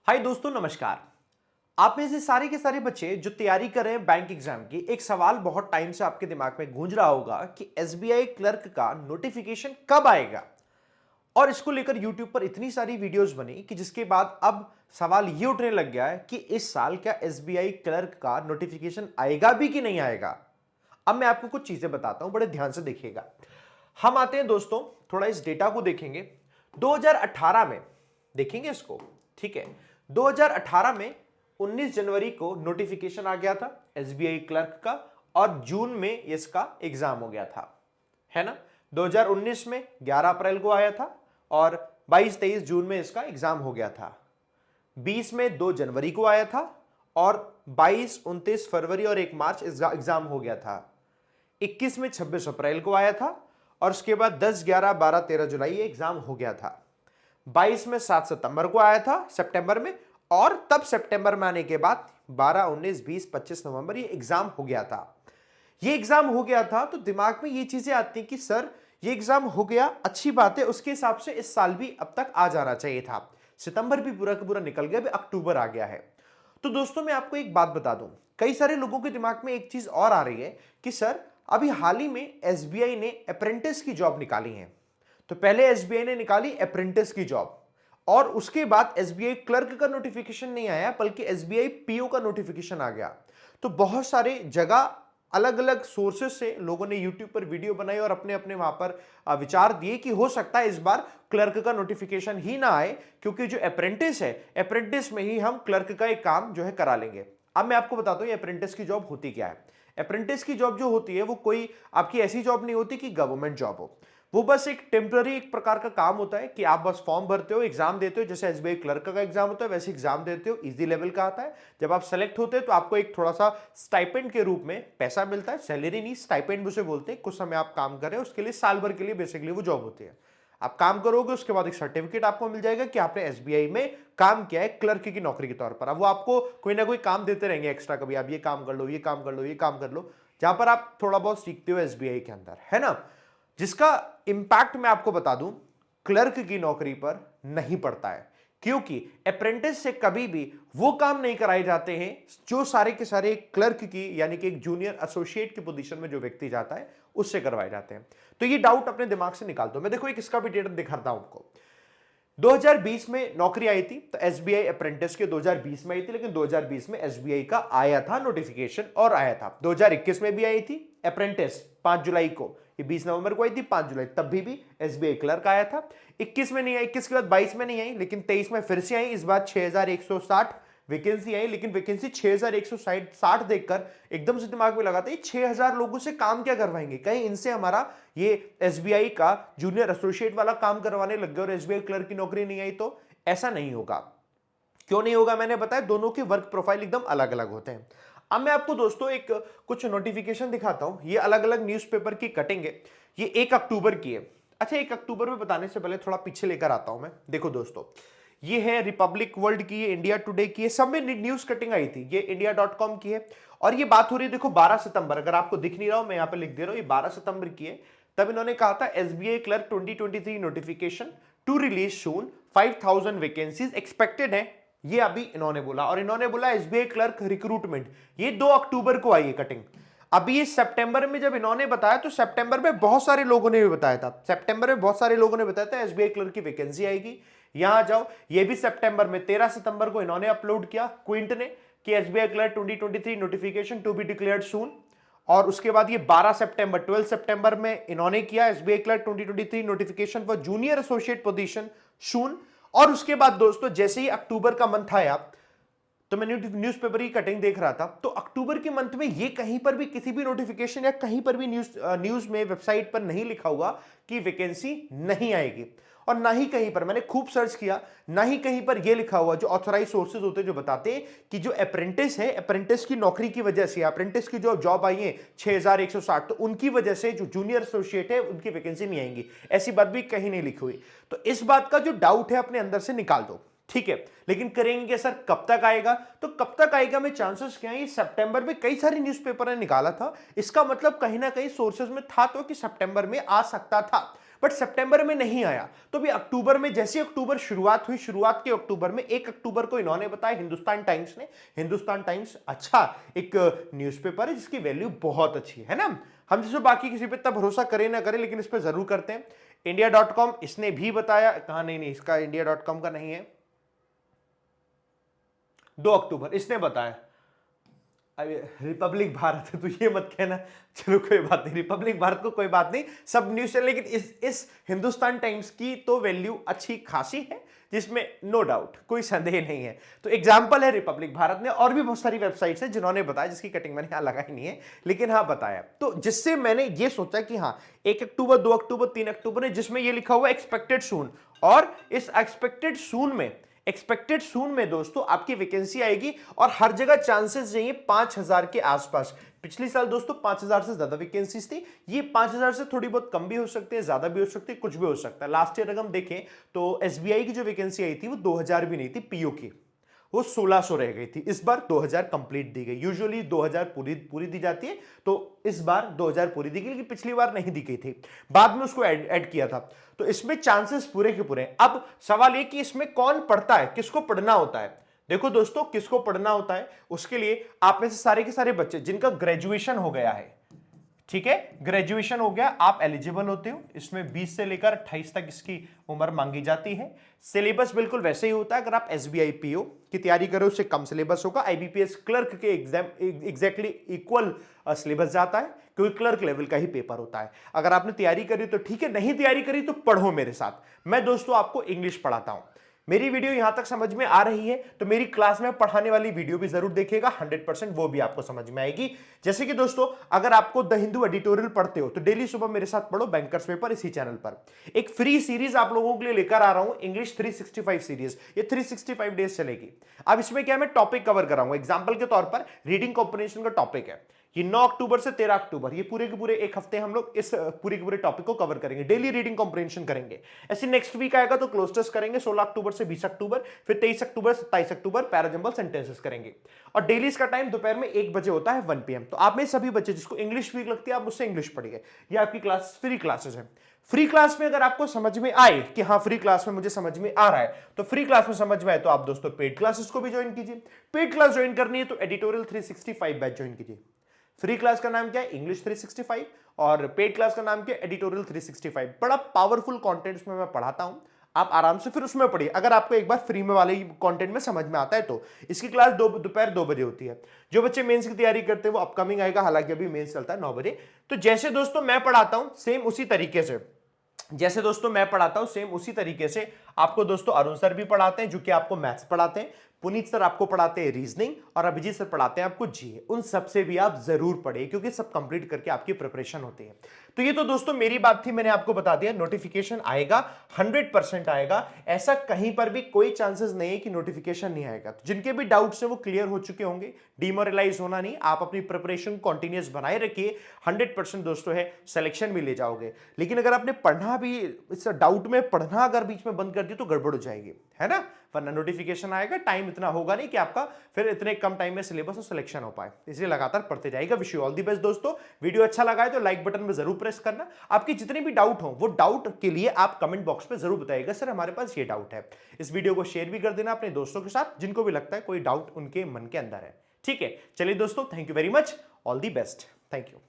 हाय दोस्तों, नमस्कार। आप में से सारे के सारे बच्चे जो तैयारी कर रहे हैं बैंक एग्जाम की, एक सवाल बहुत टाइम से आपके दिमाग में गूंज रहा होगा कि एसबीआई क्लर्क का नोटिफिकेशन कब आएगा। और इसको लेकर यूट्यूब पर इतनी सारी वीडियोस बनी कि जिसके बाद अब सवाल ये उठने लग गया है कि इस साल क्या एसबीआई क्लर्क का नोटिफिकेशन आएगा भी कि नहीं आएगा। अब मैं आपको कुछ चीजें बताता हूं, बड़े ध्यान से देखिएगा। हम आते हैं दोस्तों, थोड़ा इस डेटा को देखेंगे। 2018 में देखेंगे इसको, ठीक है। 2018 में 19 जनवरी को नोटिफिकेशन आ गया था एसबीआई क्लर्क का, और जून में इसका एग्जाम हो गया था, है ना। 2019 में 11 अप्रैल को आया था और 22-23 जून में इसका एग्जाम हो गया था। 20 में 2 जनवरी को आया था और 22, 29 फरवरी और 1 मार्च इसका एग्जाम हो गया था। 21 में 26 अप्रैल को आया था और उसके बाद 10, 11, 12, 13 जुलाई ये एग्जाम हो गया था। 22 में 7 सितंबर को आया था, सितंबर में, और तब सितंबर में आने के बाद 12, 19, 20, 25 नवंबर ये एग्जाम हो गया था। ये एग्जाम हो गया था तो दिमाग में ये चीजें आती हैं कि सर ये एग्जाम हो गया, अच्छी बात है, उसके हिसाब से इस साल भी अब तक आ जाना चाहिए था। सितंबर भी पूरा का पूरा निकल गया, अभी अक्टूबर आ गया है। तो दोस्तों मैं आपको एक बात बता दूं, कई सारे लोगों के दिमाग में एक चीज और आ रही है कि सर अभी हाल ही में एसबीआई ने अप्रेंटिस की जॉब निकाली है। तो पहले एसबीआई ने निकाली अप्रेंटिस की जॉब, और उसके बाद एसबीआई क्लर्क का नोटिफिकेशन नहीं आया बल्कि एसबीआई पीओ का नोटिफिकेशन आ गया। तो बहुत सारे जगह अलग अलग सोर्सेस से लोगों ने यूट्यूब पर वीडियो बनाई और अपने अपने वहां पर विचार दिए कि हो सकता है इस बार क्लर्क का नोटिफिकेशन ही ना आए, क्योंकि जो अप्रेंटिस है, अप्रेंटिस में ही हम क्लर्क का एक काम जो है करा लेंगे। अब मैं आपको बताता हूं ये अप्रेंटिस की जॉब होती क्या है। अप्रेंटिस की जॉब जो होती है वो कोई आपकी ऐसी जॉब नहीं होती कि गवर्नमेंट जॉब हो। वो बस एक टेम्पररी एक प्रकार का काम होता है कि आप बस फॉर्म भरते हो, एग्जाम देते हो, जैसे एसबीआई क्लर्क का एग्जाम होता है वैसे एग्जाम देते हो, इजी लेवल का आता है। जब आप सेलेक्ट होते हैं तो आपको एक थोड़ा सा स्टाइपेंड के रूप में पैसा मिलता है, सैलरी नहीं, स्टाइपेंड उसे बोलते हैं। कुछ समय आप काम करें, उसके लिए साल भर के लिए बेसिकली वो जॉब होती है। आप काम करोगे, उसके बाद एक सर्टिफिकेट आपको मिल जाएगा कि आपने एसबीआई में काम किया है क्लर्क की नौकरी के तौर पर। अब वो आपको कोई ना कोई काम देते रहेंगे एक्स्ट्रा, कभी आप ये काम कर लो, ये काम कर लो, ये काम कर लो, जहां पर आप थोड़ा बहुत सीखते हो एसबीआई के अंदर, है ना। जिसका इंपैक्ट मैं आपको बता दूं क्लर्क की नौकरी पर नहीं पड़ता है, क्योंकि अप्रेंटिस से कभी भी वो काम नहीं कराए जाते हैं जो सारे के सारे क्लर्क की यानी कि एक जूनियर एसोसिएट की पोजीशन में जो व्यक्ति जाता है उससे करवाए जाते हैं। तो ये डाउट अपने दिमाग से निकाल दो। मैं देखो एक इसका भी डेटा दिखाता हूं आपको। 2020 में नौकरी आई थी तो एसबीआई अप्रेंटिस के 2020 में आई थी, लेकिन 2020 में एसबीआई का आया था नोटिफिकेशन और आया था। 2021 में भी आई थी अप्रेंटिस 5 जुलाई को, ये 20 नवंबर को आई थी 5 जुलाई, तब भी एसबीआई क्लर्क आया था। 21 में नहीं आई, 21 के बाद 22 में नहीं आई, लेकिन 23 में फिर से आई। इस बार 6160 वैकेंसी आई, लेकिन वैकेंसी 6160 देखकर एकदम से दिमाग में लगाता है 6000 लोगों से काम क्या करवाएंगे, कहीं इनसे हमारा ये एसबीआई का जूनियर एसोसिएट वाला काम करवाने लग गए और एसबीआई क्लर्क की नौकरी नहीं आई। तो ऐसा नहीं होगा। क्यों नहीं होगा मैंने बताया, दोनों के वर्क प्रोफाइल एकदम अलग अलग होते हैं। अब मैं आपको दोस्तों एक कुछ नोटिफिकेशन दिखाता हूं, ये अलग अलग न्यूज़पेपर की कटिंग है। ये 1 अक्टूबर की है। अच्छा, 1 अक्टूबर में बताने से पहले थोड़ा पीछे लेकर आता हूं मैं। देखो दोस्तों, ये है रिपब्लिक वर्ल्ड की, ये इंडिया टुडे की है, सब में न्यूज कटिंग आई थी। ये india.com की है और ये बात हो रही है देखो 12 सितंबर, अगर आपको दिख नहीं रहा हो मैं यहां पे लिख दे रहा हूं, ये 12 सितंबर की है। तब इन्होंने कहा था SBI clerk 2023 notification to release soon, 5000 vacancies expected है, ये अभी इन्होंने बोला। और इन्होंने बोला एसबीआई क्लर्क रिक्रूटमेंट, ये 2 अक्टूबर को आई है कटिंग। अभी ये सितंबर में जब इन्होंने बताया तो सितंबर में बहुत सारे लोगों ने भी बताया था, सितंबर में बहुत सारे लोगों ने बताया था एसबीआई क्लर्क की वैकेंसी आएगी। यहां जाओ, ये भी सितंबर में 13 सितंबर को इन्होंने अपलोड किया क्विंट ने कि SBI clerk 2023 notification to be declared soon. और उसके बाद ये 12 सितंबर 12 सितंबर में इन्होंने किया SBI clerk 2023 notification for junior associate position soon. और उसके बाद दोस्तों जैसे ही अक्टूबर का मंथ आया तो मैं न्यूज़पेपर की कटिंग देख रहा था, तो अक्टूबर के मंथ में ये कहीं पर भी किसी भी नोटिफिकेशन या कहीं पर भी न्यूज में वेबसाइट पर नहीं लिखा हुआ कि वैकेंसी नहीं आएगी। और ना ही कहीं पर, मैंने खूब सर्च किया, ना ही कहीं पर यह लिखा हुआ, जो ऑथराइज सोर्सेज होते हैं जो बताते हैं कि जो अप्रेंटिस है, अप्रेंटिस की नौकरी की वजह से, अप्रेंटिस की जो जॉब आई है 6160, तो उनकी वजह से जो जूनियर एसोसिएट है उनकी वैकेंसी नहीं आएंगी, ऐसी बात भी कहीं नहीं लिखी हुई। तो इस बात का जो डाउट है अपने अंदर से निकाल दो, ठीक है। लेकिन करेंगे सर कब तक आएगा, तो कब तक आएगा में चांसेस क्या है, सितंबर में कई सारे न्यूज़पेपर ने निकाला था, इसका मतलब कहीं ना कहीं सोर्सेज में था तो कि सितंबर में आ सकता था। बट सितंबर में नहीं आया। तो भी अक्टूबर में, जैसे अक्टूबर शुरुआत हुई, शुरुआत के अक्टूबर में 1 अक्टूबर को इन्होंने बताया हिंदुस्तान टाइम्स ने, हिंदुस्तान टाइम्स अच्छा एक न्यूज़पेपर है जिसकी वैल्यू बहुत अच्छी है ना। हम जैसे बाकी किसी पे इतना भरोसा करें ना करें, लेकिन इस पर जरूर करते हैं। इंडिया.com इसने भी बताया, कहा नहीं नहीं इसका इंडिया.com का नहीं है, 2 अक्टूबर इसने बताया। अरे रिपब्लिक भारत है तो ये मत कहना, चलो कोई बात नहीं, रिपब्लिक भारत को कोई बात नहीं, सब न्यूज है, लेकिन इस हिंदुस्तान टाइम्स की तो वैल्यू अच्छी खासी है, जिसमें नो डाउट कोई संदेह नहीं है। तो एग्जांपल है रिपब्लिक भारत ने, और भी बहुत सारी वेबसाइट्स हैं जिन्होंने बताया, जिसकी कटिंग मैंने यहां लगाई नहीं है, लेकिन हाँ बताया। तो जिससे मैंने ये सोचा कि हाँ 1 अक्टूबर, 2 अक्टूबर, 3 अक्टूबर है, जिसमें ये लिखा हुआ एक्सपेक्टेड सून, और इस एक्सपेक्टेड सून में दोस्तों आपकी वैकेंसी आएगी, और हर जगह चांसेस चाहिए 5000 के आसपास। पिछले साल दोस्तों 5000 से ज्यादा वैकेंसीज थी, ये 5000 से थोड़ी बहुत कम भी हो सकती है, ज्यादा भी हो सकती है, कुछ भी हो सकता है। लास्ट ईयर अगर हम देखें तो एसबीआई की जो वैकेंसी आई थी वो 2000 भी नहीं थी, पीओ की वो 1600 रह गई थी। इस बार 2000 कंप्लीट दी गई, यूजुअली 2000 पूरी दी जाती है, तो इस बार 2000 पूरी दी गई, लेकिन पिछली बार नहीं दी गई थी, बाद में उसको ऐड किया था। तो इसमें चांसेस पूरे के पूरे हैं। अब सवाल ये कि इसमें कौन पढ़ता है, किसको पढ़ना होता है। देखो दोस्तों, किसको पढ़ना होता है, उसके लिए आप में से सारे के सारे बच्चे जिनका ग्रेजुएशन हो गया है, ठीक है, ग्रेजुएशन हो गया, आप एलिजिबल होते हो। इसमें 20 से लेकर 28 तक इसकी उम्र मांगी जाती है। सिलेबस बिल्कुल वैसे ही होता है, अगर आप एसबीआई पीओ की तैयारी करो उससे कम सिलेबस होगा। आईबीपीएस क्लर्क के एग्जाम एग्जैक्टली इक्वल सिलेबस जाता है, क्योंकि क्लर्क लेवल का ही पेपर होता है। अगर आपने तैयारी करी तो ठीक है, नहीं तैयारी करी तो पढ़ो मेरे साथ। मैं दोस्तों आपको इंग्लिश पढ़ाता हूं। मेरी वीडियो यहां तक समझ में आ रही है तो मेरी क्लास में पढ़ाने वाली वीडियो भी जरूर देखिएगा, 100% वो भी आपको समझ में आएगी। जैसे कि दोस्तों, अगर आपको द हिंदू एडिटोरियल पढ़ते हो तो डेली सुबह मेरे साथ पढ़ो बैंकर्स पेपर इसी चैनल पर। एक फ्री सीरीज आप लोगों के लिए लेकर आ रहा हूं, इंग्लिश 365 सीरीज, ये 365 डेज चलेगी। अब इसमें क्या, मैं टॉपिक कवर कराऊंगा। एग्जाम्पल के तौर पर रीडिंग कॉम्प्रिहेंशन का टॉपिक है, ये 9 अक्टूबर से 13 अक्टूबर, ये पूरे के पूरे एक हफ्ते हम लोग इस पूरे के पूरे टॉपिक को कवर करेंगे, डेली रीडिंग कॉम्प्रिहेंशन करेंगे। ऐसे नेक्स्ट वीक आएगा तो क्लोज टेस्ट करेंगे 16 अक्टूबर से 20 अक्टूबर, फिर 23 अक्टूबर 27 अक्टूबर पैराजंबल सेंटेंसेस करेंगे। और डेली इसका टाइम दोपहर में 1 बजे होता है, 1 PM। तो आप में सभी बच्चे जिसको इंग्लिश वीक लगती है, आप मुझसे इंग्लिश पढ़िए। ये आपकी क्लास फ्री क्लासेस है। फ्री क्लास में अगर आपको समझ में आए कि हाँ फ्री क्लास में मुझे समझ में आ रहा है, तो फ्री क्लास में समझ में आए तो आप दोस्तों पेड क्लासेस को भी ज्वाइन कीजिए। पेड क्लास ज्वाइन करनी है तो एडिटोरियल 365 बैच ज्वाइन कीजिए। फ्री क्लास का नाम क्या है, इंग्लिश 365, और पेड क्लास का नाम क्या है, एडिटोरियल 365। बड़ा पावरफुल कंटेंट उसमें मैं पढ़ाता हूं, आप आराम से फिर उसमें पढ़िए। अगर आपको एक बार फ्री में वाले कंटेंट में समझ में आता है तो। इसकी क्लास दोपहर 2 बजे होती है। जो बच्चे मेंस की तैयारी करते हैं वो अपकमिंग आएगा, हालांकि अभी मेंस चलता है 9 बजे। तो जैसे दोस्तों मैं पढ़ाता हूं सेम उसी तरीके से, जैसे दोस्तों मैं पढ़ाता हूं सेम उसी तरीके से आपको दोस्तों अरुण सर भी पढ़ाते हैं, जो कि आपको मैथ्स पढ़ाते हैं। पुनीत सर आपको पढ़ाते हैं रीजनिंग, और अभिजीत सर पढ़ाते हैं आपको जीए। उन सबसे भी आप जरूर पढ़िए, क्योंकि सब कंप्लीट करके आपकी प्रिपरेशन होती है। तो ये तो दोस्तों मेरी बात थी, मैंने आपको बता दिया नोटिफिकेशन आएगा, 100% आएगा। ऐसा कहीं पर भी कोई चांसेस नहीं है कि नोटिफिकेशन नहीं आएगा। तो जिनके भी डाउट्स है वो क्लियर हो चुके होंगे, डिमोरलाइज होना नहीं, आप अपनी प्रिपरेशन कंटिन्यूअस बनाए रखिए, 100% दोस्तों है सिलेक्शन भी ले जाओगे। लेकिन अगर आपने पढ़ना भी, इस डाउट में पढ़ना अगर बीच में बंद कर दिया तो गड़बड़ हो जाएगी, है ना। वरना नोटिफिकेशन आएगा, टाइम इतना होगा नहीं कि आपका फिर इतने कम टाइम में सिलेबस और सिलेक्शन हो पाए, इसलिए लगातार पढ़ते जाएगा। Wish you all the best दोस्तों। वीडियो अच्छा लगा है तो लाइक बटन में जरूर प्रेस करना। आपके जितने भी डाउट हो वो डाउट के लिए आप कमेंट बॉक्स में जरूर बताइएगा, सर हमारे पास ये डाउट है। इस वीडियो को शेयर भी कर देना अपने दोस्तों के साथ जिनको भी लगता है कोई डाउट उनके मन के अंदर है। ठीक है, चलिए दोस्तों, thank you very much, all the best, thank you.